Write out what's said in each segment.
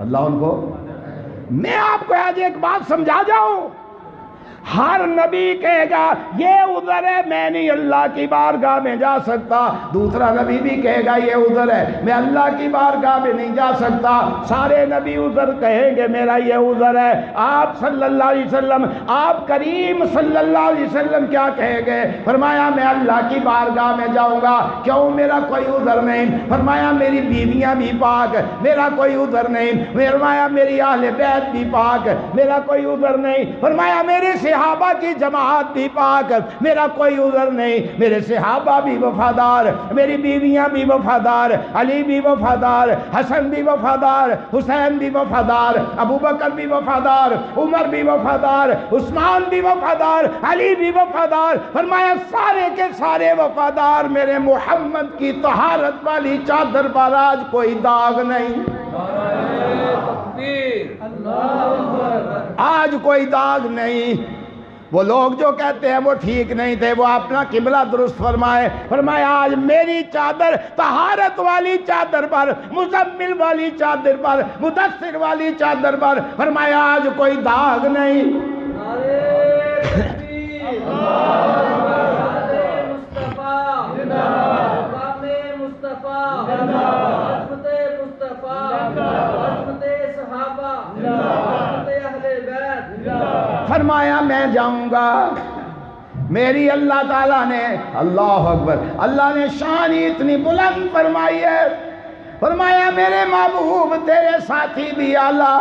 اللہ ان کو. میں آپ کو آج ایک بات سمجھا جاؤں، ہر نبی کہے گا یہ عذر ہے، میں نہیں اللہ کی بارگاہ میں جا سکتا. دوسرا نبی بھی کہے گا یہ عذر ہے، میں اللہ کی بارگاہ میں نہیں جا سکتا. سارے نبی عذر کہیں گے میرا یہ عذر ہے. آپ صلی اللہ علیہ وسلم، آپ کریم صلی اللہ علیہ وسلم کیا کہیں گے؟ فرمایا میں اللہ کی بارگاہ میں جاؤں گا. کیوں؟ میرا کوئی عذر نہیں. فرمایا میری بیویاں بھی پاک، میرا کوئی عذر نہیں. فرمایا میری اہل بیت بھی پاک، میرا کوئی عذر نہیں. فرمایا میرے صحابہ کی جماعت بھی پاک، میرا کوئی عذر نہیں. میرے صحابہ بھی وفادار، میری بیویاں بھی وفادار، علی بھی وفادار، حسن بھی وفادار، حسین بھی وفادار، ابو بکر بھی وفادار، عمر بھی وفادار، عثمان بھی وفادار، علی بھی وفادار. فرمایا سارے کے سارے وفادار. میرے محمد کی طہارت والی چادر پر آج کوئی داغ نہیں، آج کوئی داغ نہیں. وہ لوگ جو کہتے ہیں وہ ٹھیک نہیں تھے، وہ اپنا قبلہ درست فرمائے. فرمایا آج میری چادر، طہارت والی چادر پر، مزمل والی چادر پر، مدثر والی چادر پر، فرمایا آج کوئی داغ نہیں. فرمایا میں جاؤں گا. میری اللہ تعالیٰ نے، اللہ اکبر، اللہ نے شان ہی اتنی بلند فرمائی ہے. فرمایا میرے محبوب تیرے ساتھی بھی اعلیٰ،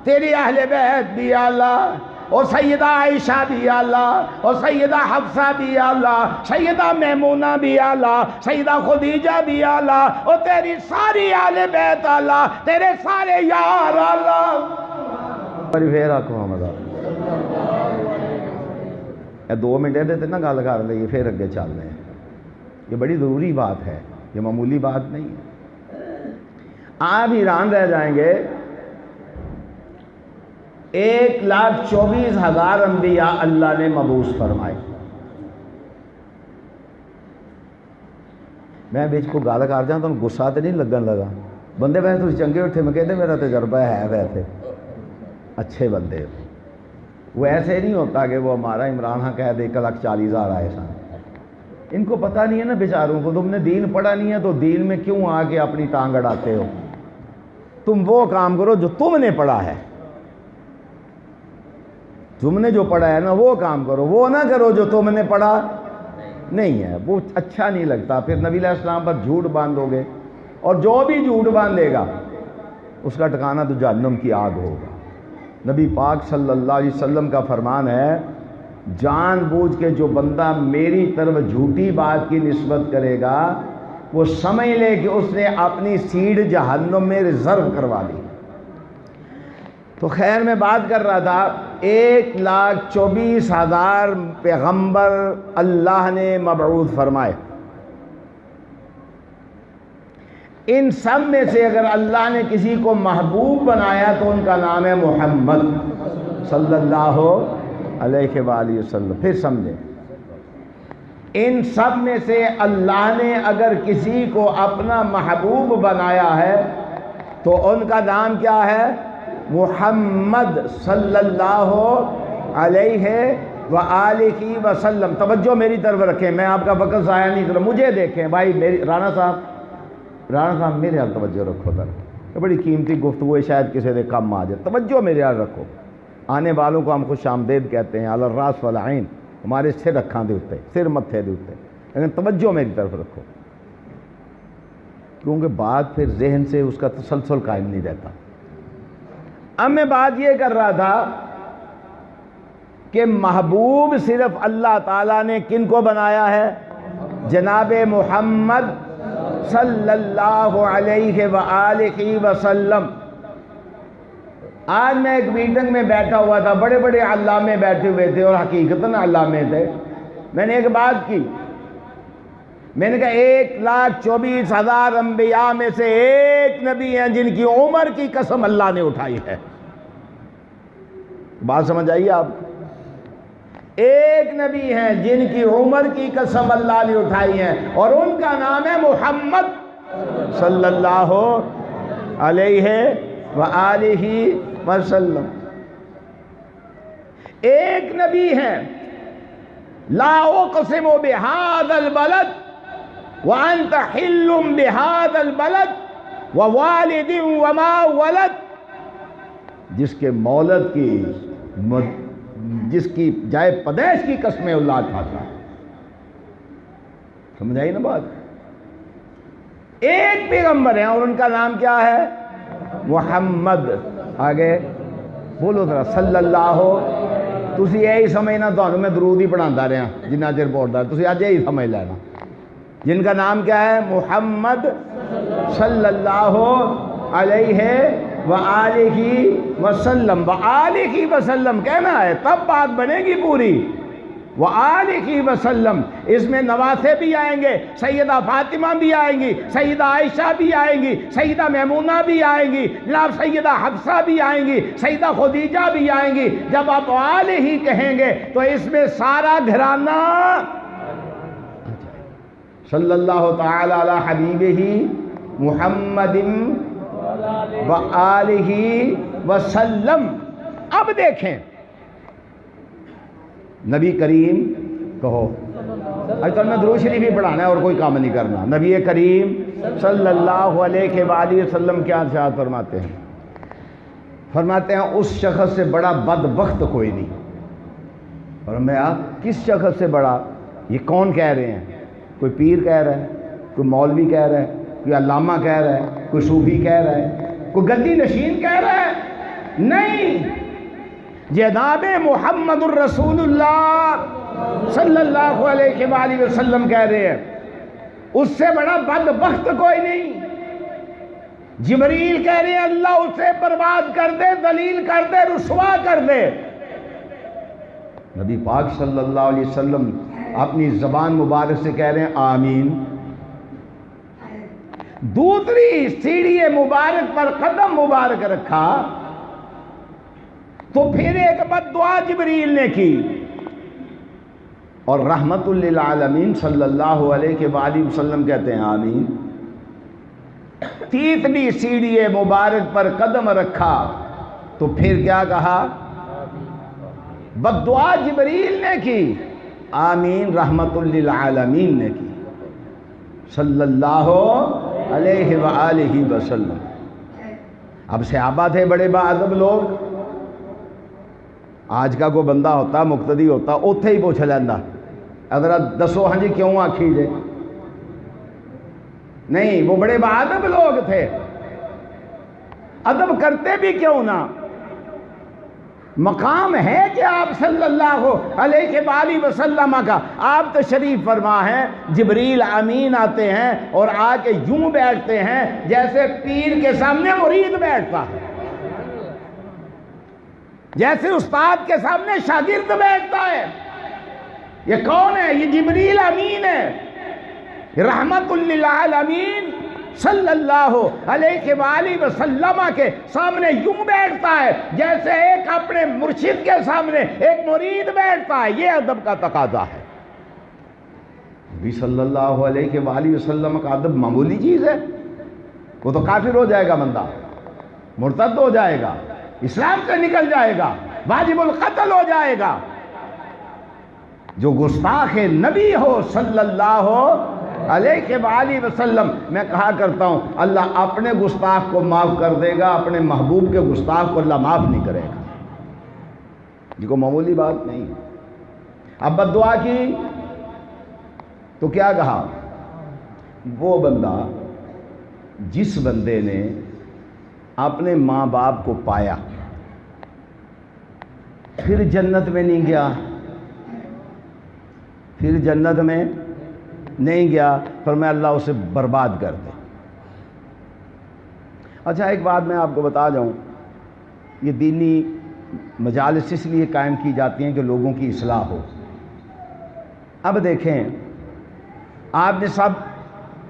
تیری اہل بیت بھی اعلیٰ، اور سیدہ عائشہ بھی اعلیٰ، اور سیدہ حفصہ بھی اعلیٰ، سیدہ میمونہ بھی اعلیٰ، سیدہ خدیجہ بھی اعلیٰ، اور تیری ساری اہل بیت اعلیٰ، تیرے سارے یار اعلیٰ. پھر آکھو ہمارا 2 منٹ دیتے نا گل کر لئیے، پھر اگے چل رہے ہیں. یہ بڑی ضروری بات ہے، یہ معمولی بات نہیں ہے. آپ حیران رہ جائیں گے، 1,24,000 انبیاء اللہ نے مبعوث فرمائے. میں بیچ کو گل کر جاؤں تو غصہ تو نہیں لگن لگا. بندے ویسے تو چنگے اٹھے، میں کہتے میرا تجربہ ہے، ویسے اچھے بندے. وہ ایسے نہیں ہوتا کہ وہ ہمارا عمران ہاں کہہ دے 1,40,000 آئے سن. ان کو پتہ نہیں ہے نا بیچاروں کو، تم نے دین پڑھا نہیں ہے تو دین میں کیوں آ کے اپنی ٹانگ اڑاتے ہو؟ تم وہ کام کرو جو تم نے پڑھا ہے. تم نے جو پڑھا ہے نا وہ کام کرو، وہ نہ کرو جو تم نے پڑھا نہیں ہے. وہ اچھا نہیں لگتا. پھر نبی علیہ السلام پر جھوٹ باندھو گے، اور جو بھی جھوٹ باندھے گا اس کا ٹھکانہ تو جہنم کی آگ ہوگا. نبی پاک صلی اللہ علیہ وسلم کا فرمان ہے، جان بوجھ کے جو بندہ میری طرف جھوٹی بات کی نسبت کرے گا وہ سمجھ لے کہ اس نے اپنی سیٹ جہنم میں ریزرو کروا لی. تو خیر میں بات کر رہا تھا، 1,24,000 پیغمبر اللہ نے مبعوث فرمائے. ان سب میں سے اگر اللہ نے کسی کو محبوب بنایا تو ان کا نام ہے محمد صلی اللہ علیہ وآلہ وسلم. پھر سمجھیں، ان سب میں سے اللہ نے اگر کسی کو اپنا محبوب بنایا ہے تو ان کا نام کیا ہے؟ محمد صلی اللہ علیہ وآلہ وسلم. توجہ میری طرف رکھیں، میں آپ کا وقت ضائع نہیں کروں. مجھے دیکھیں بھائی، میری رانا صاحب میرے حال توجہ رکھو ذرا. یہ بڑی قیمتی گفتگو ہے، شاید کسی دے کم آ جائے. توجہ میرے حال رکھو. آنے والوں کو ہم خوش آمدید کہتے ہیں، علی الراس والعین، ہمارے سر اکھاں دے اوتے، سر متھے دے اوتے. لیکن توجہ میری طرف رکھو، کیونکہ بات پھر ذہن سے اس کا تسلسل قائم نہیں رہتا. اب میں بات یہ کر رہا تھا کہ محبوب صرف اللہ تعالیٰ نے کن کو بنایا ہے؟ جناب محمد صلی اللہ علیہ وآلہ وسلم. آج میں ایک میٹنگ میں بیٹھا ہوا تھا، بڑے بڑے علامے بیٹھے ہوئے تھے اور حقیقتاً علامے تھے. میں نے ایک بات کی، میں نے کہا 1,24,000 انبیاء میں سے ایک نبی ہیں جن کی عمر کی قسم اللہ نے اٹھائی ہے. بات سمجھ آئیے آپ؟ ایک نبی ہیں جن کی عمر کی قسم اللہ نے اٹھائی ہے، اور ان کا نام ہے محمد صلی اللہ علیہ وآلہ وسلم۔ ایک نبی ہے لا اقسم بہذا البلد وانت حل بہذا البلد ووالد وما ولد، جس کے مولد کی جس کی جائے پیدائش کی قسمیں اللہ کھاتا ہے۔ سمجھائی نا بات؟ ایک پیغمبر ہیں اور ان کا نام کیا ہے؟ محمد۔ آگے بولو ذرا صلی اللہ ہو۔ تسی یہی سمجھنا تو میں درود ہی پڑھاتا رہا جنہ چر پڑھتا، تسی آج یہی سمجھ لینا جن کا نام کیا ہے؟ محمد صلی اللہ علیہ وآلہ وسلم۔ وآلہ وسلم کہنا ہے تب بات بنے گی پوری۔ وآلہ وسلم، اس میں نواسے بھی آئیں گے، سیدہ فاطمہ بھی آئیں گی، سیدہ عائشہ بھی آئیں گی، سیدہ میمونہ بھی آئیں گی، جناب سیدہ حفصہ بھی آئیں گی، سیدہ خدیجہ بھی آئیں گی۔ جب آپ آلہ کہیں گے تو اس میں سارا گھرانہ صلی اللہ تعالی علی حبیبہ محمد وآلہ وسلم۔ اب دیکھیں نبی کریم کہو، آج تو میں درود شریف ہی پڑھانا ہے اور کوئی کام نہیں کرنا۔ نبی کریم صلی اللہ علیہ وآلہ وسلم کیا ارشاد فرماتے ہیں؟ فرماتے ہیں اس شخص سے بڑا بدبخت کوئی نہیں۔ اور میں کس شخص سے بڑا؟ یہ کون کہہ رہے ہیں؟ کوئی پیر کہہ رہا ہے، کوئی مولوی کہہ رہا ہے، کوئی علامہ کہہ رہا ہے، کوئی صوفی کہہ رہا ہے، کوئی گدی نشین کہہ رہا ہے؟ نہیں، جناب محمد الرسول اللہ صلی اللہ علیہ وآلہ وسلم کہہ رہے ہیں اس سے بڑا بدبخت کوئی نہیں۔ جبریل کہہ رہے ہیں اللہ اسے برباد کر دے، ذلیل کر دے، رسوا کر دے۔ نبی پاک صلی اللہ علیہ وسلم اپنی زبان مبارک سے کہہ رہے ہیں آمین۔ دوسری سیڑھی مبارک پر قدم مبارک رکھا تو پھر ایک بد دعا جبریل نے کی اور رحمت للعالمین صلی اللہ علیہ وآلہ وسلم کہتے ہیں آمین۔ تیسری سیڑھی مبارک پر قدم رکھا تو پھر کیا کہا؟ بد دعا جبریل نے کی، آمین رحمت للعالمین نے کی صلی اللہ علیہ وآلہ وسلم۔ اب صحابہ تھے بڑے باادب لوگ، آج کا کوئی بندہ ہوتا مقتدی ہوتا اوتھے ہی پوچھ لینا حضرت دسو ہاں جی کیوں آکھی جے؟ نہیں، وہ بڑے باادب لوگ تھے، ادب کرتے بھی کیوں نہ؟ مقام ہے کہ آپ صلی اللہ علیہ وآلہ وسلم کا آپ تشریف فرما ہیں، جبریل امین آتے ہیں اور آ کے یوں بیٹھتے ہیں جیسے پیر کے سامنے مرید بیٹھتا ہے، جیسے استاد کے سامنے شاگرد بیٹھتا ہے۔ یہ کون ہے؟ یہ جبریل امین ہے، رحمت للعالمین صلی اللہ علیہ وآلہ وسلم کے سامنے یوں بیٹھتا ہے جیسے ایک اپنے مرشد کے سامنے ایک مرید بیٹھتا ہے۔ یہ ادب کا تقاضا ہے۔ نبی صلی اللہ علیہ وآلہ وسلم کا ادب معمولی چیز ہے؟ وہ تو کافر ہو جائے گا، بندہ مرتد ہو جائے گا، اسلام سے نکل جائے گا، واجب القتل ہو جائے گا۔ جو گستاخ نبی ہو صلی اللہ علیہ وآلہ وسلم، میں کہا کرتا ہوں اللہ اپنے گستاخ کو معاف کر دے گا، اپنے محبوب کے گستاخ کو اللہ معاف نہیں کرے گا۔ یہ کوئی معمولی بات نہیں۔ اب بد دعا کی تو کیا کہا؟ وہ بندہ جس بندے نے اپنے ماں باپ کو پایا پھر جنت میں نہیں گیا، پھر جنت میں نہیں گیا، فرمایا اللہ اسے برباد کر دے۔ اچھا ایک بات میں آپ کو بتا جاؤں، یہ دینی مجالس اس لیے قائم کی جاتی ہیں کہ لوگوں کی اصلاح ہو۔ اب دیکھیں آپ نے سب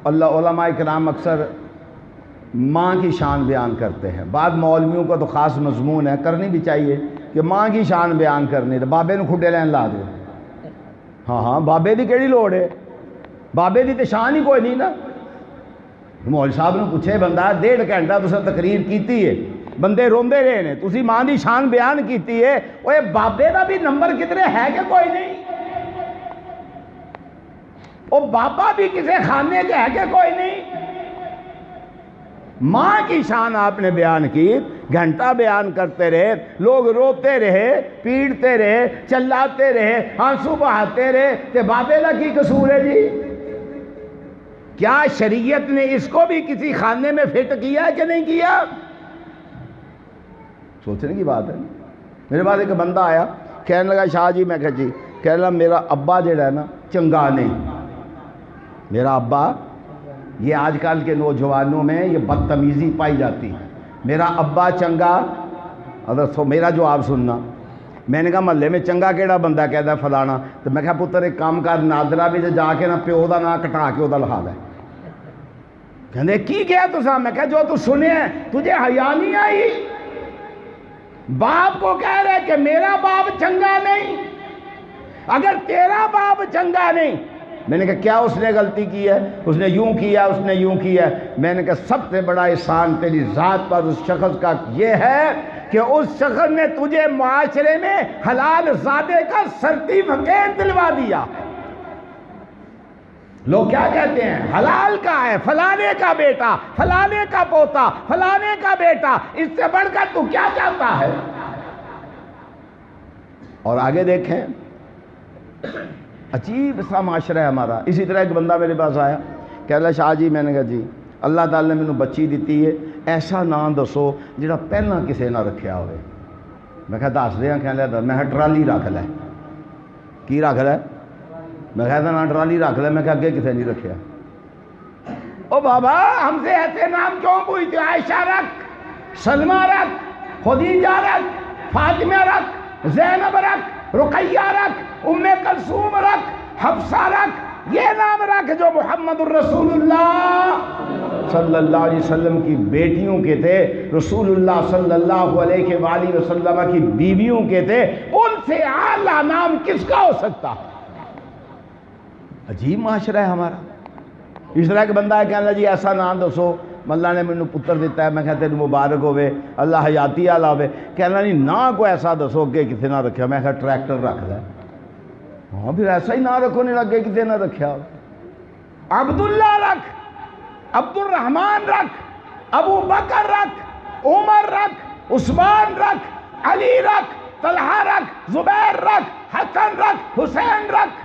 علماء کرام اکثر ماں کی شان بیان کرتے ہیں، بعض مولویوں کا تو خاص مضمون ہے، کرنی بھی چاہیے کہ ماں کی شان بیان کرنی تو بابے نو کھڈے لین لا دو۔ ہاں بابے دی کیڑی لوڑ ہے؟ بابے دی تے شان ہی کوئی نہیں نا۔ مول صاحب نے پوچھے بندہ 1.5 گھنٹہ تساں تقریر کیتی ہے، بندے روندے رہے نے، تسی ماں دی شان بیان کیتی ہے، اوے بابے دا بھی نمبر کتنے ہے کہ کوئی نہیں؟ او بابا بھی کسی خانے کے ہے کہ کوئی نہیں؟ ماں کی شان آپ نے بیان کی، گھنٹہ بیان کرتے رہے، لوگ روتے رہے، پیٹتے رہے، چلاتے رہے، آنسو بہاتے رہے، تے بابے دا کی قصور ہے جی؟ کیا شریعت نے اس کو بھی کسی خانے میں فٹ کیا ہے کہ نہیں کیا؟ سوچنے کی بات ہے۔ میرے پاس ایک بندہ آیا، کہنے لگا شاہ جی، میں کہا جی، کہنے لگا میرا ابا جڑا ہے نا چنگا نہیں، میرا ابا، یہ آج کل کے نوجوانوں میں یہ بدتمیزی پائی جاتی ہے، میرا ابا چنگا، اگر میرا جواب سننا، میں نے کہا محلے میں چنگا کیڑا بندہ کہتا ہے فلانا، تو میں کہا پتر ایک کام کر، نادرا بھی جا کے نا پیو دا نا کٹا کے وہ لکھا دے۔ کہنے کی کیا تسا؟ میں کہا جو تو سنے ہیں، تجھے حیا نہیں آئی؟ باپ کو کہہ رہے کہ میرا باپ چنگا نہیں، اگر تیرا باپ چنگا نہیں، میں نے کہا کیا اس نے غلطی کی ہے؟ اس نے یوں کیا، اس نے یوں کیا۔ میں نے کہا سب سے بڑا احسان تیری ذات پر اس شخص کا یہ ہے کہ اس شخص نے تجھے معاشرے میں حلال زادے کا سرٹیفکیٹ دلوا دیا۔ لوگ کیا کہتے ہیں؟ حلال کا ہے، فلانے کا بیٹا، فلانے کا پوتا، فلانے کا بیٹا، اس سے بڑھ کر تو کیا چاہتا ہے؟ اور آگے دیکھیں، عجیب سا معاشرہ ہے ہمارا۔ اسی طرح ایک بندہ میرے پاس آیا، کہہ رہا شاہ جی، میں نے کہا جی اللہ تعالیٰ نے مینوں بچی دیتی ہے، ایسا نام دسو جڑا پہلا کسے نہ رکھیا ہوئے۔ میں کہا دس دیا، کہنے لگا میں کہا ٹرالی رکھ لے۔ کی رکھ لے؟ میں کہتا نا ٹرالی رکھ لے۔ میں کہا اگے کسے نہیں رکھیا۔ او بابا ہم سے ایسے نام کیوں پوچھتے؟ عائشہ رکھ، سلمہ رکھ، خدیجہ رکھ، فاطمہ رکھ، زینب رکھ، رقیہ رکھ، ام کلثوم رکھ، حفصہ رکھ، یہ نام رکھ جو محمد الرسول اللہ صلی اللہ علیہ وسلم کی بیٹیوں کے تھے، رسول اللہ صلی اللہ علیہ وآلہ وسلم کی بیویوں کے تھے، ان سے اعلیٰ نام کس کا ہو سکتا؟ عجیب معاشرہ ہے ہمارا۔ اس طرح کہ بندہ ہے کہ اللہ جی ایسا نام دسو، اللہ نے مینوں پتر دیتا ہے، میں کہتے ہیں مبارک ہوئے، اللہ حیاتی آلا ہوئے، کہنا نہیں نا کو ایسا دسو کہ کسی نہ رکھا۔ میں کہا ٹریکٹر رکھ لے۔ ہاں پھر ایسا ہی نہ رکھو، نہیں لگے کسی نہ رکھا۔ عبداللہ رکھ، عبد الرحمن رکھ، ابو بکر رکھ، عمر رکھ، عثمان رکھ، علی رکھ، طلحہ رکھ، زبیر رکھ، حسن رکھ، حسین رکھ۔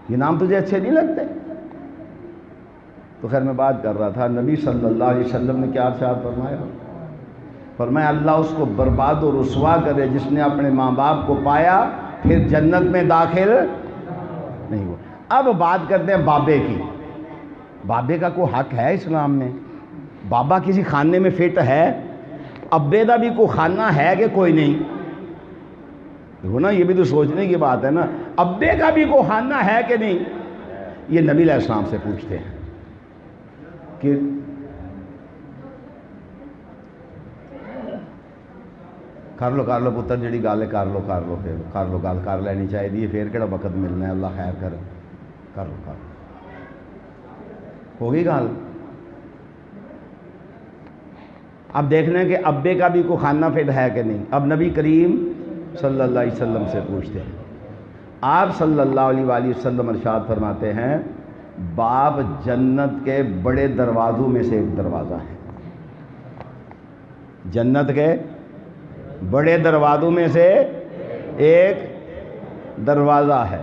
یہ نام تجھے اچھے نہیں لگتے؟ تو خیر میں بات کر رہا تھا، نبی صلی اللہ علیہ وسلم نے کیا ارشاد فرمایا؟ فرمایا اللہ اس کو برباد و رسوا کرے جس نے اپنے ماں باپ کو پایا پھر جنت میں داخل نہیں ہوا۔ اب بات کرتے ہیں بابے کی۔ بابے کا کوئی حق ہے اسلام میں؟ بابا کسی خانے میں فٹ ہے؟ ابے دا بھی کوئی خانہ ہے کہ کوئی نہیں؟ دیکھو نا، یہ بھی تو سوچنے کی بات ہے نا، ابے کا بھی کوئی خانہ ہے کہ نہیں؟ یہ نبی علیہ السلام سے پوچھتے ہیں کہ کر لو پتر جڑی گل ہے کر لو گل کر لینی چاہیے، پھر کہڑا وقت ملنا ہے، اللہ خیر کرے، کر لو ہو گئی گل۔ اب دیکھنا ہے کہ ابے کا بھی کوئی خانہ فٹ ہے کہ نہیں۔ اب نبی کریم صلی اللہ علیہ وسلم سے پوچھتے ہیں۔ آپ صلی اللہ علیہ وآلہ وسلم ارشاد فرماتے ہیں باپ جنت کے بڑے دروازوں میں سے ایک دروازہ ہے۔ جنت کے بڑے دروازوں میں سے ایک دروازہ ہے۔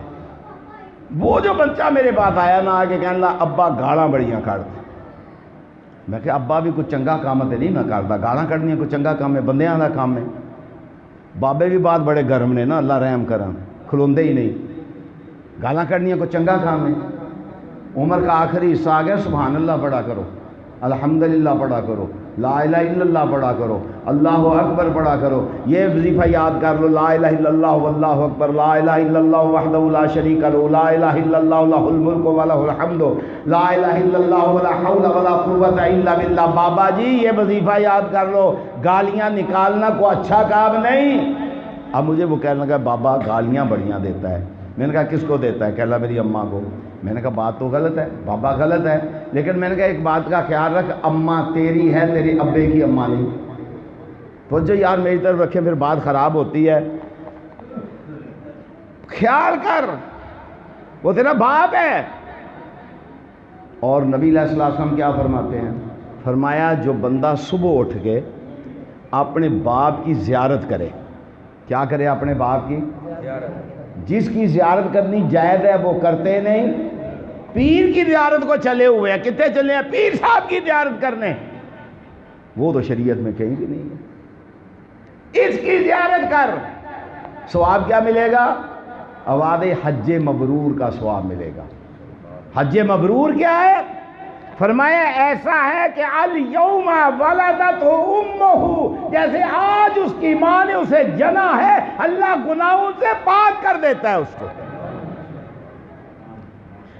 وہ جو بچہ میرے پاس آیا نا آگے کہنے لگا ابا گالاں بڑیاں کھڑتے، میں کہ ابا بھی کوئی چنگا کام تے نہیں نہ کرتا، گالاں کھڑنیاں کوئی چنگا کام ہے؟ بندیاں دا کام ہے۔ بابے بھی بات بڑے گرم نے نا، اللہ رحم کرم، کھلوندے ہی نہیں، گالاں کھڑنیاں کوئی چنگا کام ہے؟ عمر کا آخری حصہ آ گیا، سبحان اللہ پڑھا کرو، الحمدللہ پڑھا کرو، لا الہ الا اللہ پڑھا کرو، اللہ اکبر پڑھا کرو، یہ وظیفہ یاد کر لو، لا الہ الا اللہ واللہ اکبر، لا الہ الا اللہ وحدہ لا شریک لہ، لا الہ الا اللہ لہ الملک ولہ الحمد، لا الہ الا اللہ ولا حول ولا قوت الا باللہ۔ بابا جی یہ وظیفہ یاد کر لو، گالیاں نکالنا کو اچھا کام نہیں۔ اب مجھے وہ کہنے لگا بابا گالیاں بڑیاں دیتا ہے۔ میں نے کہا کس کو دیتا ہے؟ کہلا میری اماں کو۔ میں نے کہا بات تو غلط ہے، بابا غلط ہے، لیکن میں نے کہا ایک بات کا خیال رکھ، اماں تیری ہے، تیری ابے کی اماں نہیں۔ توجہ یار میری طرف رکھیں، پھر بات خراب ہوتی ہے. خیال کر، وہ تیرا باپ ہے. اور نبی علیہ الصلوۃ والسلام کیا فرماتے ہیں؟ فرمایا جو بندہ صبح اٹھ کے اپنے باپ کی زیارت کرے. کیا کرے؟ اپنے باپ کی زیارت. جس کی زیارت کرنی جائز ہے وہ کرتے نہیں. پیر کی زیارت کو چلے ہوئے ہیں. کتنے چلے ہیں؟ پیر صاحب کی زیارت کرنے. وہ تو شریعت میں کہیں بھی نہیں ہے. اس کی زیارت کر، ثواب کیا ملے گا؟ اواد حج مبرور کا ثواب ملے گا. حج مبرور کیا ہے؟ فرمایا ایسا ہے کہ الیوم ولدتہ امہ، جیسے آج اس کی ماں نے اسے جنا ہے، اللہ گناہوں سے پاک کر دیتا ہے اس کو.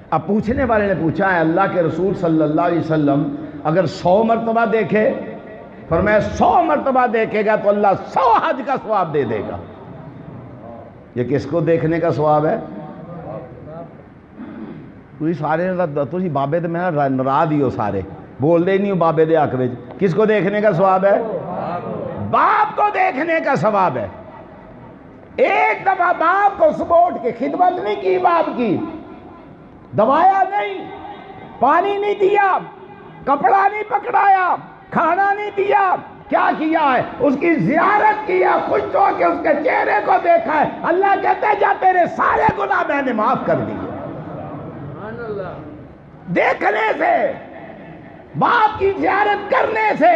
اب پوچھنے والے نے پوچھا ہے اللہ کے رسول صلی اللہ علیہ وسلم اگر 100 مرتبہ دیکھے؟ فرمایا 100 مرتبہ دیکھے گا تو اللہ 100 حج کا ثواب دے دے گا. یہ کس کو دیکھنے کا ثواب ہے؟ تھی سارے تھی بابے تو میں ناراض ہی ہو، سارے بول دے نہیں ہو بابے دے حق میں. کس کو دیکھنے کا ثواب ہے؟ باپ کو دیکھنے کا ثواب ہے. ایک دفعہ باپ کو صبح اٹھ کے خدمت نہیں کی، باپ کی دوایا نہیں، پانی نہیں دیا، کپڑا نہیں پکڑایا، کھانا نہیں دیا، کیا کیا ہے؟ اس کی زیارت کیا، خوش ہو کے اس کے چہرے کو دیکھا ہے. اللہ کہتے ہیں جا تیرے سارے گناہ میں نے معاف کر دیے. دیکھنے سے، باپ کی زیارت کرنے سے.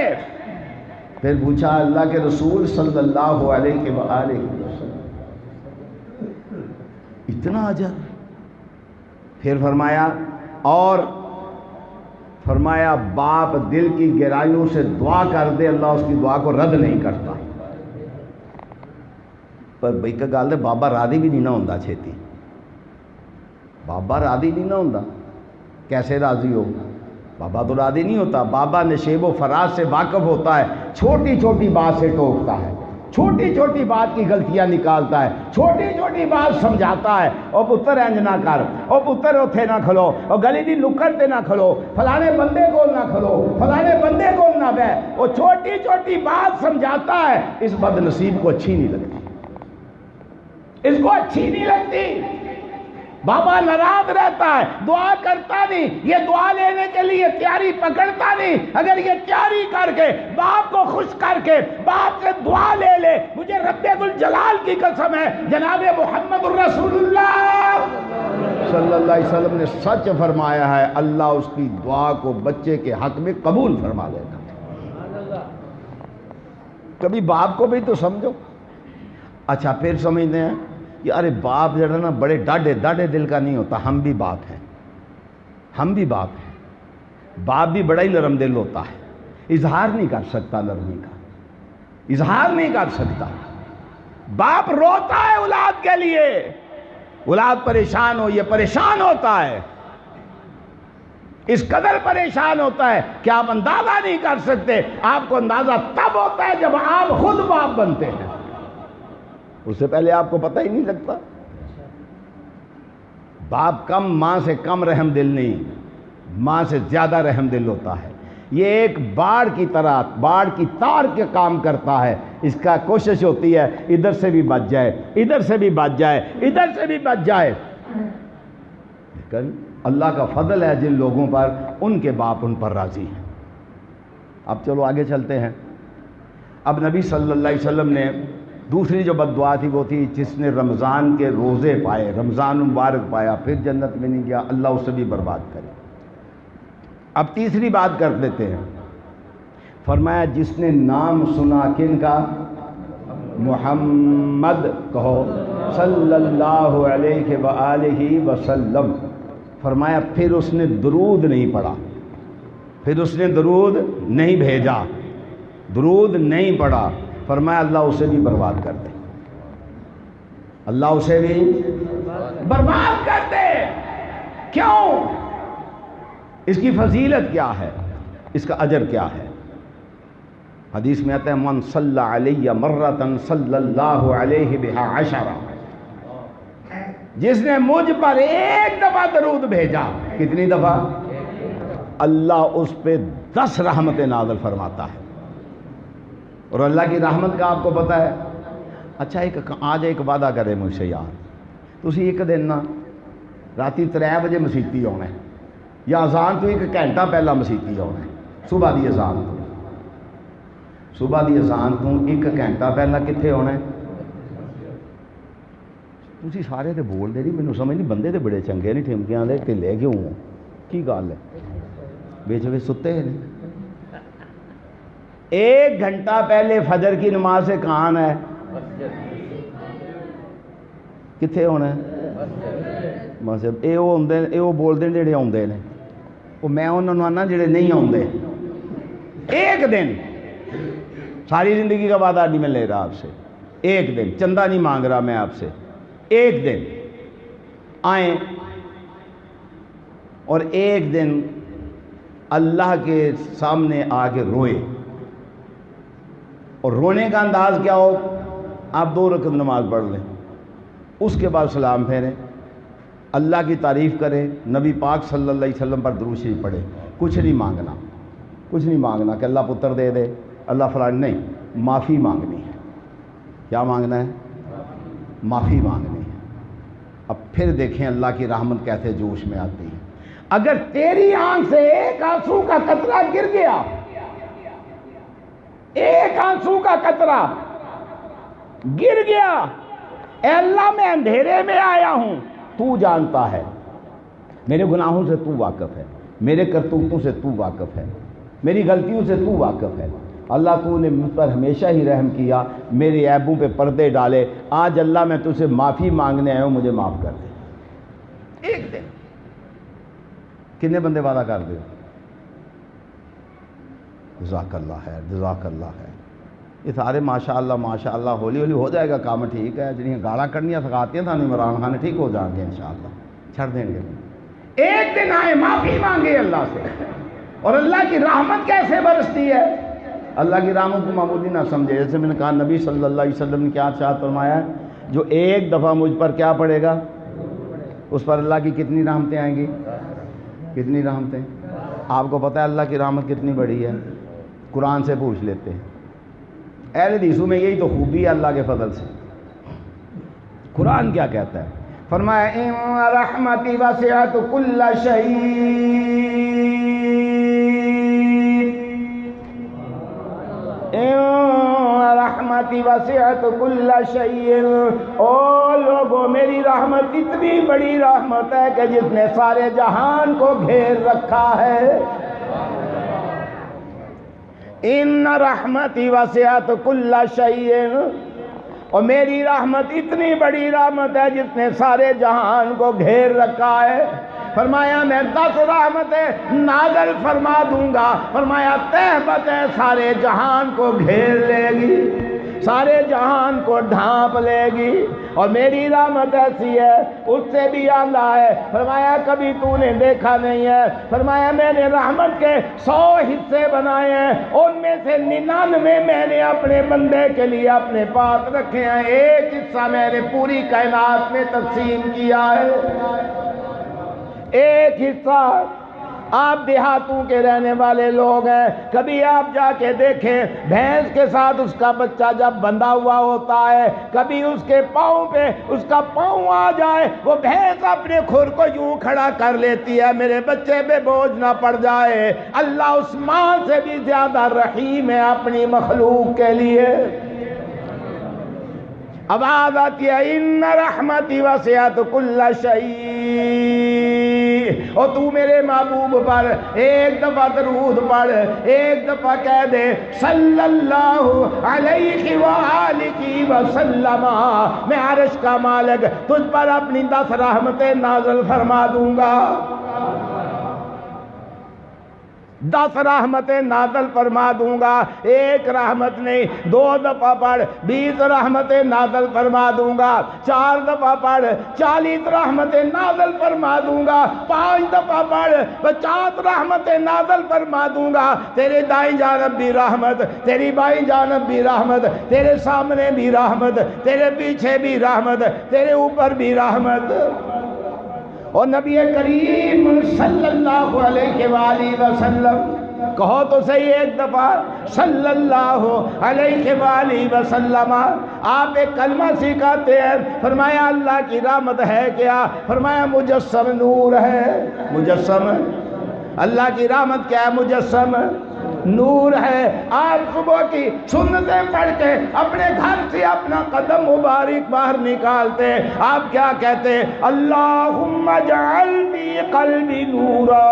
پھر پوچھا اللہ کے رسول صلی اللہ علیہ وآلہ وسلم اتنا اجر؟ پھر فرمایا اور فرمایا باپ دل کی گہرائیوں سے دعا کر دے اللہ اس کی دعا کو رد نہیں کرتا. پر بھائی کا گل ہے بابا راضی بھی نہیں نہ ہوندا چھیتی. بابا راضی نہیں نہ ہوندا. کیسے راضی ہو؟ بابا تو راضی نہیں ہوتا. بابا نشیب و فراز سے واقف ہوتا ہے، چھوٹی چھوٹی بات سے ٹوکتا ہے، چھوٹی چھوٹی بات کی غلطیاں نکالتا ہے، چھوٹی چھوٹی بات سمجھاتا ہے. او پتر انج نہ کر، او پتر اوتھے نہ کھلو، او گلی دی نکڑ تے نہ کھلو، فلانے بندے کو نہ کھلو، فلانے بندے کو نہ بہ. وہ چھوٹی چھوٹی بات سمجھاتا ہے. اس بد نصیب کو اچھی نہیں لگتی، اس کو اچھی نہیں لگتی. بابا ناراض رہتا ہے، دعا کرتا نہیں. یہ دعا لینے کے لیے تیاری پکڑتا نہیں. اگر یہ تیاری کر کے باپ کو خوش کر کے باپ سے دعا لے لے، مجھے رب الجلال کی قسم ہے جناب محمد الرسول اللہ صلی اللہ علیہ وسلم نے سچ فرمایا ہے، اللہ اس کی دعا کو بچے کے حق میں قبول فرما لے گا. کبھی باپ کو بھی تو سمجھو. اچھا پھر سمجھتے ہیں کہ ارے باپ جو ہے نا بڑے ڈاڈے دل کا نہیں ہوتا. ہم بھی باپ ہیں، ہم بھی باپ ہیں. باپ بھی بڑا ہی نرم دل ہوتا ہے، اظہار نہیں کر سکتا نرمی کا، اظہار نہیں کر سکتا. باپ روتا ہے اولاد کے لیے، اولاد پریشان ہو، یہ پریشان ہوتا ہے، اس قدر پریشان ہوتا ہے کہ آپ اندازہ نہیں کر سکتے. آپ کو اندازہ تب ہوتا ہے جب آپ خود باپ بنتے ہیں، اس سے پہلے آپ کو پتہ ہی نہیں لگتا. باپ کم ماں سے کم رحم دل نہیں، ماں سے زیادہ رحم دل ہوتا ہے. یہ ایک باڑ کی طرح، باڑ کی تار کے کام کرتا ہے. اس کا کوشش ہوتی ہے ادھر سے بھی بچ جائے، ادھر سے بھی بچ جائے، ادھر سے بھی بچ جائے. لیکن اللہ کا فضل ہے جن لوگوں پر ان کے باپ ان پر راضی ہیں. اب چلو آگے چلتے ہیں. اب نبی صلی اللہ علیہ وسلم نے دوسری جو بد دعا تھی وہ تھی جس نے رمضان کے روزے پائے، رمضان مبارک پایا، پھر جنت میں نہیں گیا، اللہ اسے بھی برباد کرے. اب تیسری بات کر دیتے ہیں. فرمایا جس نے نام سنا کن کا؟ محمد کہو صلی اللہ علیہ وآلہ وسلم. فرمایا پھر اس نے درود نہیں پڑھا، پھر اس نے درود نہیں بھیجا، درود نہیں پڑھا. فرمایا اللہ اسے بھی برباد کر دے، اللہ اسے بھی برباد کر دے. کیوں؟ اس کی فضیلت کیا ہے، اس کا اجر کیا ہے؟ حدیث میں آتا ہے من صلی علیہ مرتن صلی اللہ علیہ بہا عشرہ. جس نے مجھ پر ایک دفعہ درود بھیجا، کتنی دفعہ؟ اللہ اس پہ 10 رحمتیں نازل فرماتا ہے. اور اللہ کی رحمت کا آپ کو پتہ ہے؟ اچھا آج ایک وعدہ کرے مجھ سے یار، تسی ایک دن نا راتی 3 بجے مسیتی ہونا ہے، یا اذان تو 1 گھنٹہ پہلا مسیتی ہونا ہے، صبح دی اذان تو، صبح دی اذان تو 1 گھنٹہ پہلا کتنے ہونا ہے؟ تسی سارے تے بول دے نہیں، مینوں سمجھ نہیں، بندے تے بڑے چنگے نہیں، ٹھمکیاں دے ٹھلے کیوں ہو؟ کی گل ہے؟ بیچ میں ستے ہیں نہیں؟ 1 گھنٹہ پہلے فجر کی نماز سے کہاں ہے؟ کتنے ہونا ہے؟ مسجد۔ اے وہ بول دیں جڑے آتے ہیں، وہ میں انہوں نے آنا جڑے نہیں آتے۔ ایک دن، ساری زندگی کا وعدہ نہیں میں لے رہا آپ سے، ایک دن چندہ نہیں مانگ رہا میں آپ سے، ایک دن آئیں اور ایک دن اللہ کے سامنے آ کے روئے، اور رونے کا انداز کیا ہو؟ آپ 2 رکعت نماز پڑھ لیں، اس کے بعد سلام پھیریں، اللہ کی تعریف کریں، نبی پاک صلی اللہ علیہ وسلم پر درود شریف پڑھیں، کچھ نہیں مانگنا، کچھ نہیں مانگنا کہ اللہ پتر دے دے، اللہ فلان، نہیں، معافی مانگنی ہے۔ کیا مانگنا ہے؟ معافی مانگنی ہے۔ اب پھر دیکھیں اللہ کی رحمت کیسے جوش میں آتی ہے۔ اگر تیری آنکھ سے ایک آنسو کا قطرہ گر گیا، ایک آنسو کا قطرہ گر گیا، اے اللہ میں اندھیرے میں آیا ہوں، تو جانتا ہے، میرے گناہوں سے تو واقف ہے، میرے کرتوتوں سے تو واقف ہے، میری غلطیوں سے تو واقف ہے، اللہ تو نے مجھ پر ہمیشہ ہی رحم کیا، میرے عیبوں پہ پردے ڈالے، آج اللہ میں تجھ سے معافی مانگنے آیا ہوں، مجھے معاف کر دے۔ ایک دن کتنے بندے وعدہ کر دے؟ جزاک اللہ خیر، جزاک اللہ خیر، یہ سارے ماشاءاللہ ہولی ہولی ہو جائے گا کام، ٹھیک ہے، جنہیں گالاں کڑنیاں سکھاتی ہیں تھا عمران خان، ٹھیک ہو جائیں گے انشاءاللہ، چھڑ دیں گے۔ ایک دن آئے معافی مانگے اللہ سے، اور اللہ کی رحمت کیسے برستی ہے؟ اللہ کی رحمت کو معمولی نہ سمجھے، جیسے میں نے کہا نبی صلی اللہ علیہ وسلم نے کیا ارشاد فرمایا ہے، جو ایک دفعہ مجھ پر کیا پڑے گا، اس پر اللہ کی کتنی رحمتیں آئیں گی؟ کتنی رحمتیں؟ آپ کو پتہ ہے اللہ کی رحمت کتنی بڑی ہے؟ قرآن سے پوچھ لیتے ہیں، اہل حدیثوں میں یہی تو خوبی ہے اللہ کے فضل سے۔ قرآن کیا کہتا ہے؟ فرمایا ان رحمتی وسعت کل شیء، ان رحمتی وسعت کل شیء، او لوگو میری رحمت اتنی بڑی رحمت ہے کہ جس نے سارے جہان کو گھیر رکھا ہے۔ ان رحمتی وسعت کل شیء، اور میری رحمت اتنی بڑی رحمت ہے جس نے سارے جہان کو گھیر رکھا ہے۔ فرمایا میں 10 رحمتیں نازل فرما دوں گا، فرمایا تہبتیں سارے جہان کو گھیر لے گی، سارے جہان کو ڈھانپ لے گی، اور میری رحمت ایسی ہے اس سے بھی اعلیٰ ہے۔ فرمایا کبھی تو نے دیکھا نہیں ہے، فرمایا میں نے رحمت کے 100 حصے بنائے ہیں، ان میں سے 99 میں نے اپنے بندے کے لیے اپنے پاس رکھے ہیں، ایک حصہ میں نے پوری کائنات میں تقسیم کیا ہے۔ ایک حصہ آپ دیہاتوں کے رہنے والے لوگ ہیں، کبھی آپ جا کے دیکھیں بھینس کے ساتھ اس کا بچہ جب بندھا ہوا ہوتا ہے، کبھی اس کے پاؤں پہ اس کا پاؤں آ جائے، وہ بھینس اپنے کھر کو یوں کھڑا کر لیتی ہے میرے بچے پہ بوجھ نہ پڑ جائے۔ اللہ اس ماں سے بھی زیادہ رحیم ہے اپنی مخلوق کے لیے۔ آواز آتی ہے ان رحمتی وسعت کل شیء، اور تو میرے محبوب پر ایک دفعہ درود پڑھ، ایک دفعہ کہہ دے صلی اللہ علیہ وآلہ وسلم، میں عرش کا مالک تجھ پر اپنی 10 رحمتیں نازل فرما دوں گا، 10 رحمتیں نازل فرما دوں گا، ایک رحمت نہیں 2 دفعہ پڑھ 20 رحمتیں نازل فرما دوں گا، 4 دفعہ پڑھ 40 رحمتیں نازل فرما دوں گا، 5 دفعہ پڑھ 50 رحمتیں نازل فرما دوں گا، تیرے دائیں جانب بھی رحمت، تیری بائیں جانب بھی رحمت، تیرے سامنے بھی رحمت، تیرے پیچھے بھی رحمت، تیرے اوپر بھی رحمت۔ اور نبی کریم صلی اللہ علیہ وآلہ وسلم کہو تو صحیح ایک دفعہ صلی اللہ علیہ وآلہ وسلم۔ آپ ایک کلمہ سکھاتے ہیں، فرمایا اللہ کی رحمت ہے کیا؟ فرمایا مجسم نور ہے۔ مجسم اللہ کی رحمت کیا ہے؟ مجسم نور ہے۔ آپ صبح کی سنتیں پڑھ کے اپنے گھر سے اپنا قدم مبارک باہر نکالتے، آپ کیا کہتے؟ اللہم اجعل فی قلبی نورا،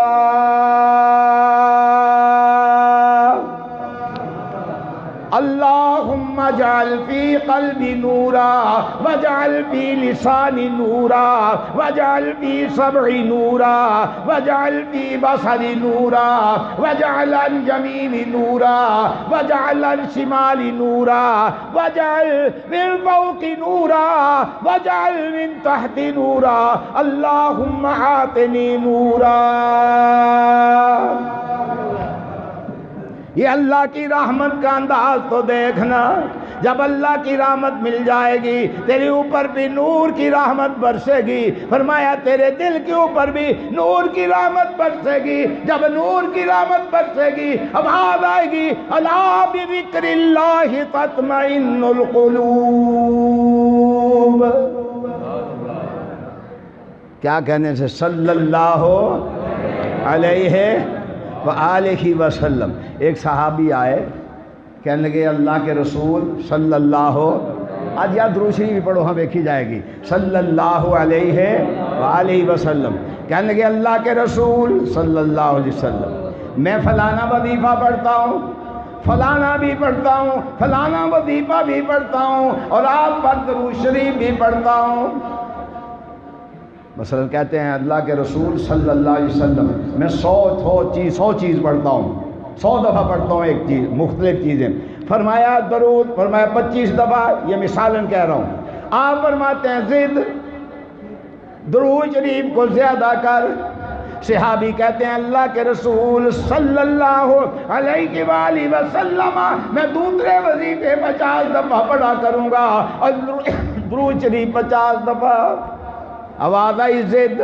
اللہم اجعل فی قلبی نورا واجعل فی لسانی نورا واجعل فی سمعی نورا واجعل فی بصری نورا واجعل عن یمینی نورا واجعل عن شمالی نورا واجعل من فوق نورا واجعل من تحت نورا اللہم آتنی نورا۔ یہ اللہ کی رحمت کا انداز تو دیکھنا، جب اللہ کی رحمت مل جائے گی تیرے اوپر بھی نور کی رحمت برسے گی۔ فرمایا تیرے دل کے اوپر بھی نور کی رحمت برسے گی۔ جب نور کی رحمت برسے گی آواز آئے گی الا بذکر اللہ تطمئن القلوب۔ کیا کہنے سے؟ صلی اللہ علیہ وآلہ وسلم۔ ایک صحابی آئے، کہنے لگے اللہ کے رسول صلی اللہ، آج یا درود شریف بھی پڑھو ہاں دیکھی جائے گی، صلی اللہ علیہ وآلہ وسلم۔ کہنے لگے اللہ کے رسول صلی اللہ علیہ وسلم، میں فلانا وظیفہ پڑھتا ہوں، فلانا بھی پڑھتا ہوں، فلانا وظیفہ بھی پڑھتا ہوں، اور آپ پر درود شریف بھی پڑھتا ہوں۔ مثلا کہتے ہیں اللہ کے رسول صلی اللہ علیہ وسلم، میں 100 چیز پڑھتا ہوں، 100 دفعہ پڑھتا ہوں ایک چیز، مختلف چیزیں۔ فرمایا درود، فرمایا 25 دفعہ، یہ مثالاً کہہ رہا ہوں۔ آپ فرماتے ہیں زد، درود شریف کو زیادہ کر۔ صحابی کہتے ہیں اللہ کے رسول صلی اللہ علیہ وآلہ وسلم، میں دوسرے وظیفے 50 دفعہ پڑھا کروں گا اور درود شریف 50 دفعہ۔ آواز آئی زد،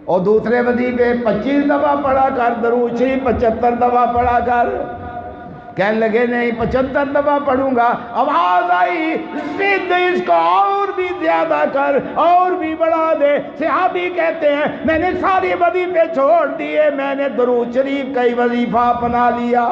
اور دوسرے وظیفے 25 دفعہ پڑھا کر، درود شریف 75 دفعہ پڑھا کر۔ کہنے لگے نہیں 75 دفعہ پڑھوں گا۔ آواز آئی زد، اس کو اور بھی زیادہ کر، اور بھی بڑھا دے۔ صحابی کہتے ہیں میں نے سارے وظیفے چھوڑ دیے، میں نے درود شریف کا ہی وظیفہ اپنا لیا۔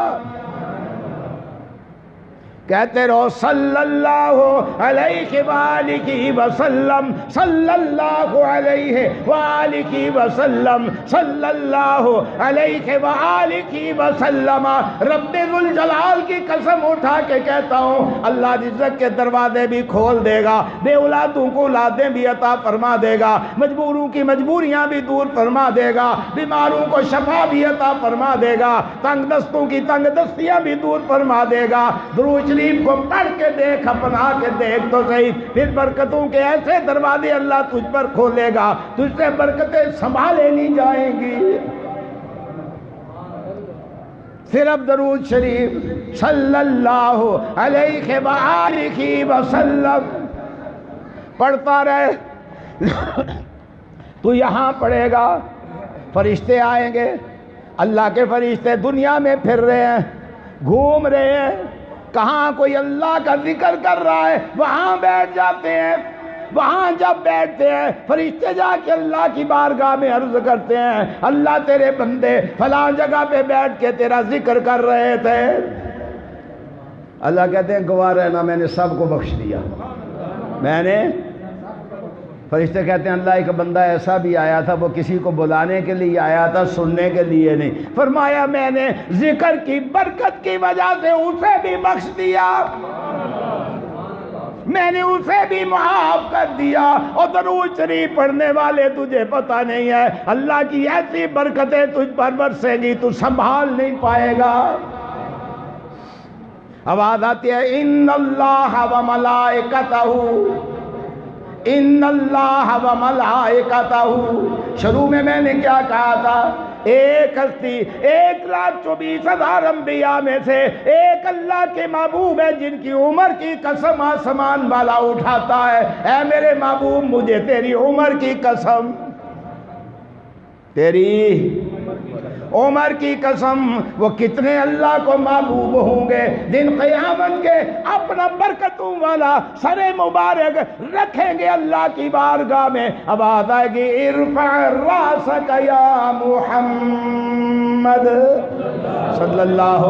کہتے رہو صلی اللہ علیہ وآلہ وسلم، صلی اللہ علیہ وآلہ وسلم، صلی اللہ علیہ وآلہ وسلم۔ رب ذوالجلال کی قسم اٹھا کے کہتا ہوں اللہ رزق کے دروازے بھی کھول دے گا، بے اولادوں کو اولادیں بھی عطا فرما دے گا، مجبوروں کی مجبوریاں بھی دور فرما دے گا، بیماروں کو شفا بھی عطا فرما دے گا، تنگ دستوں کی تنگ دستیاں بھی دور فرما دے گا۔ درود شریف کو پڑھ کے دیکھ، اپنا کے دیکھ تو صحیح، پھر برکتوں کے ایسے دروازے اللہ تجھ پر کھولے گا، تجھ سے برکتیں سنبھالے نہیں جائیں گی۔ صرف درود شریف صلی اللہ علیہ وآلہ وسلم پڑھتا رہے۔ تو یہاں پڑھے گا، فرشتے آئیں گے، اللہ کے فرشتے دنیا میں پھر رہے ہیں، گھوم رہے ہیں، کہاں کوئی اللہ کا ذکر کر رہا ہے وہاں بیٹھ جاتے ہیں۔ وہاں جب بیٹھتے ہیں فرشتے جا کے اللہ کی بارگاہ میں عرض کرتے ہیں اللہ تیرے بندے فلاں جگہ پہ بیٹھ کے تیرا ذکر کر رہے تھے۔ اللہ کہتے ہیں گواہ رہنا میں نے سب کو بخش دیا، میں نے۔ فرشتے کہتے ہیں اللہ ایک بندہ ایسا بھی آیا تھا، وہ کسی کو بلانے کے لیے آیا تھا، سننے کے لیے نہیں۔ فرمایا میں نے ذکر کی برکت کی وجہ سے اسے بھی بخش دیا، میں نے اسے بھی معاف کر دیا۔ اور درود شریف پڑھنے والے تجھے پتہ نہیں ہے اللہ کی ایسی برکتیں تجھ پر برسیں گی تو سنبھال نہیں پائے گا۔ آواز آتی ہے ان اللہ و ملائکتہ، ان اللہ و ملائکتہ۔ شروع میں نے کیا کہا تھا؟ ایک ہستی 1,24,000 انبیاء میں سے ایک اللہ کے محبوب ہے جن کی عمر کی قسم آسمان والا اٹھاتا ہے، اے میرے محبوب مجھے تیری عمر کی قسم، تیری عمر کی قسم وہ کتنے اللہ کو محبوب ہوں گے دن قیامت کے، اپنا برکتوں والا سر مبارک رکھیں گے اللہ کی بارگاہ میں، آواز آئے گی ارفع راسک یا محمد صلی اللہ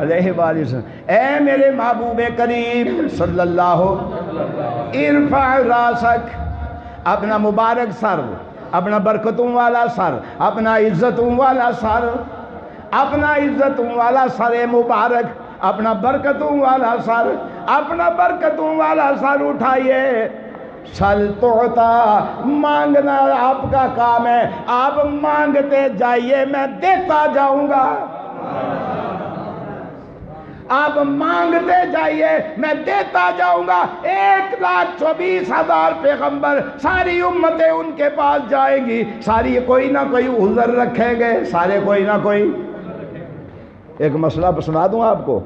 علیہ وآلہ وسلم، اے میرے محبوب کریم صلی اللہ، ارفع راسک، اپنا مبارک سر، اپنا برکتوں والا سر، اپنا عزتوں والا سر، اپنا عزتوں والا سر مبارک، اپنا برکتوں والا سر، اپنا برکتوں والا سر اٹھائیے، سل تعطا، مانگنا آپ کا کام ہے، آپ مانگتے جائیے میں دیتا جاؤں گا، آپ مانگتے جائیے میں دیتا جاؤں گا۔ 1,24,000 پیغمبر، ساری امتیں ان کے پاس جائیں گی، ساری کوئی نہ کوئی عذر رکھیں گے، سارے کوئی نہ کوئی۔ ایک مسئلہ سنا دوں آپ کو،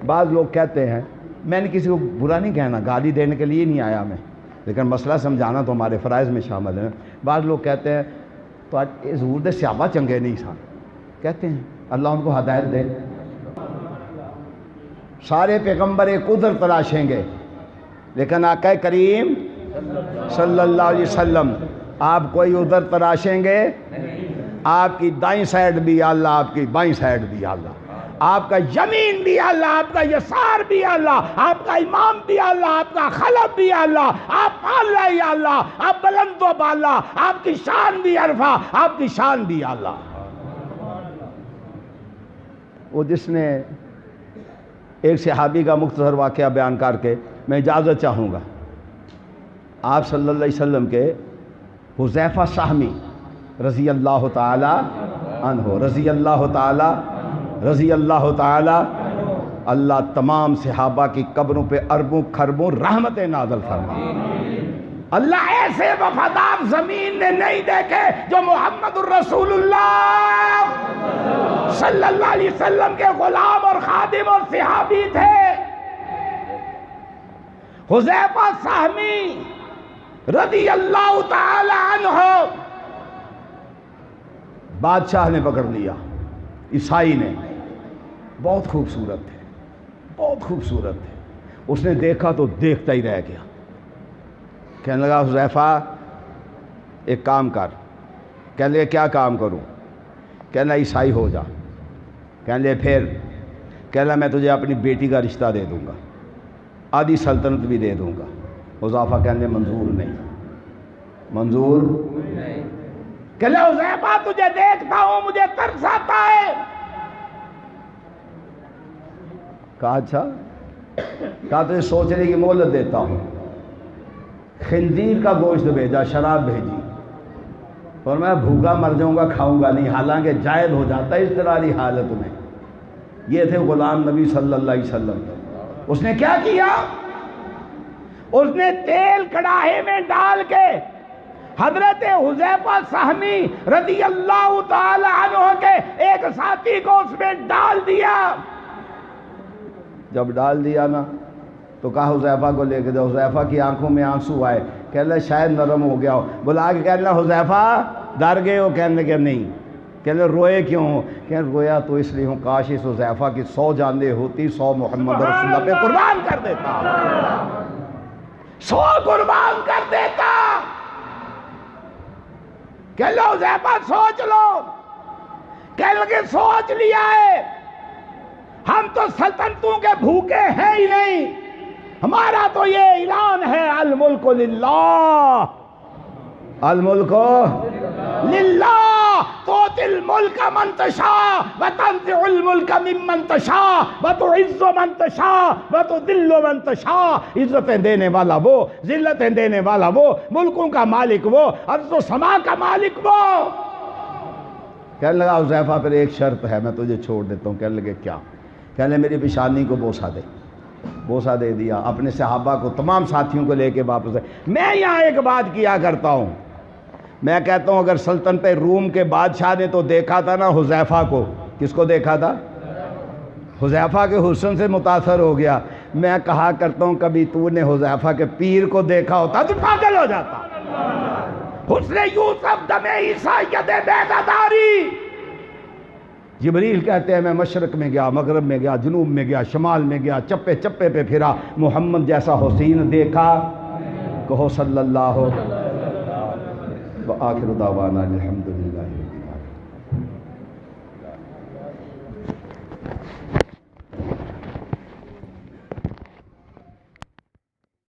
بعض لوگ کہتے ہیں، میں نے کسی کو برا نہیں کہنا، گالی دینے کے لیے نہیں آیا میں، لیکن مسئلہ سمجھانا تو ہمارے فرائض میں شامل ہے۔ بعض لوگ کہتے ہیں تو حضور دے صحابہ چنگے نہیں سن، کہتے ہیں اللہ ان کو ہدایت دے، سارے پیغمبر ایک عذر تلاشیں گے، لیکن آقا کریم صلی اللہ علیہ وسلم آپ کوئی عذر تلاشیں گے؟ آپ کی دائیں سائڈ بھی اللہ، آپ کی بائیں سائڈ بھی اللہ، آپ کا یمین بھی اللہ، آپ کا یسار بھی اللہ، آپ کا امام بھی اللہ، آپ کا خلف بھی اللہ، آپ اللہ ہی اللہ، آپ بلند و بالا، آپ کی شان بھی عرفہ، آپ کی شان بھی اللہ۔ وہ جس نے ایک صحابی کا مختصر واقعہ بیان کر کے میں اجازت چاہوں گا، آپ صلی اللہ علیہ وسلم کے حذیفہ سہمی رضی اللہ تعالی عنہ، رضی اللہ تعالی، اللہ تمام صحابہ کی قبروں پہ اربوں کھربوں رحمتیں نازل فرما۔ اللہ ایسے وفادار زمین نے نہیں دیکھے جو محمد الرسول اللہ صلی اللہ علیہ وسلم کے غلام اور خادم اور صحابی تھے۔ حذیفہ سہمی رضی اللہ تعالی عنہ بادشاہ نے پکڑ لیا، عیسائی نے، بہت خوبصورت تھے، بہت خوبصورت تھے، اس نے دیکھا تو دیکھتا ہی رہ گیا، کہنے لگا حذیفہ ایک کام کر، کہنے لگا کیا کام کروں؟ کہنا عیسائی ہو جا، کہنے پھر، کہنا میں تجھے اپنی بیٹی کا رشتہ دے دوں گا، آدھی سلطنت بھی دے دوں گا۔ حذیفہ کہنے منظور نہیں، منظور نہیں، کہنے حذیفہ تجھے دیکھتا ہوں مجھے ترس آتا ہے۔ کہا اچھا، کہا تجھے سوچنے کی مہلت دیتا ہوں۔ خنزیر کا گوشت بھیجا، شراب بھیجی، اور میں بھوکا مر جاؤں گا، کھاؤں گا نہیں، حالانکہ جائز ہو جاتا ہے اس طرح کی حالت میں۔ یہ تھے غلام نبی صلی اللہ علیہ وسلم۔ اس نے کیا کیا؟ اس نے تیل کڑاہے میں ڈال کے حضرت حذیفہ سہمی رضی اللہ تعالی عنہ کے ایک ساتھی کو اس میں ڈال دیا۔ جب ڈال دیا نا تو کہا حذیفہ کو لے کے جاؤ، حذیفہ کی آنکھوں میں آنسو آئے، کہنے شاید نرم ہو گیا ہو، بلا کے کہنے حذیفہ ڈر گئے ہو؟ کہنے کہ نہیں۔ کہنے روئے کیوں ہو؟ کہنے رویا تو اس لیے ہوں کاش اس حذیفہ کی 100 جانیں ہوتی، 100 محمد رسول اللہ پہ قربان کر دیتا، 100 قربان کر دیتا۔ کہہ لو حذیفہ سوچ لو، کہنے لگے سوچ لیا ہے، ہم تو سلطنتوں کے بھوکے ہیں ہی نہیں، ہمارا تو یہ اعلان ہے الملک للہ، الملک للہ، تؤتی الملک من تشاء وتنزع الملک ممن تشاء وتعز من تشاء وتذل من تشاء۔ عزتیں دینے والا وہ، ذلتیں دینے والا وہ، ملکوں کا مالک وہ، ارض و سما کا مالک وہ۔ کہنے لگا حذیفہ پھر ایک شرط ہے، میں تجھے چھوڑ دیتا ہوں۔ کہنے لگے کیا؟ کہنے میری پیشانی کو بوسہ دے۔ بوسہ دے دیا، اپنے صحابہ کو تمام ساتھیوں کو لے کے واپس آئے۔ میں یہاں ایک بات کیا کرتا ہوں، میں کہتا ہوں اگر سلطنت روم کے بادشاہ نے تو دیکھا تھا نا حذیفہ کو، کس کو دیکھا تھا؟ حذیفہ کے حسن سے متاثر ہو گیا۔ میں کہا کرتا ہوں کبھی تو نے حذیفہ کے پیر کو دیکھا ہوتا تو پاگل ہو جاتا۔ حسن یوسف دم عیسیت بیضہ داری، جبریل کہتے ہیں میں مشرق میں گیا، مغرب میں گیا، جنوب میں گیا، شمال میں گیا، چپے چپے پہ پھرا، محمد جیسا حسین دیکھا؟ کہو صلی اللہ وآخر دعوانا الحمدللہ۔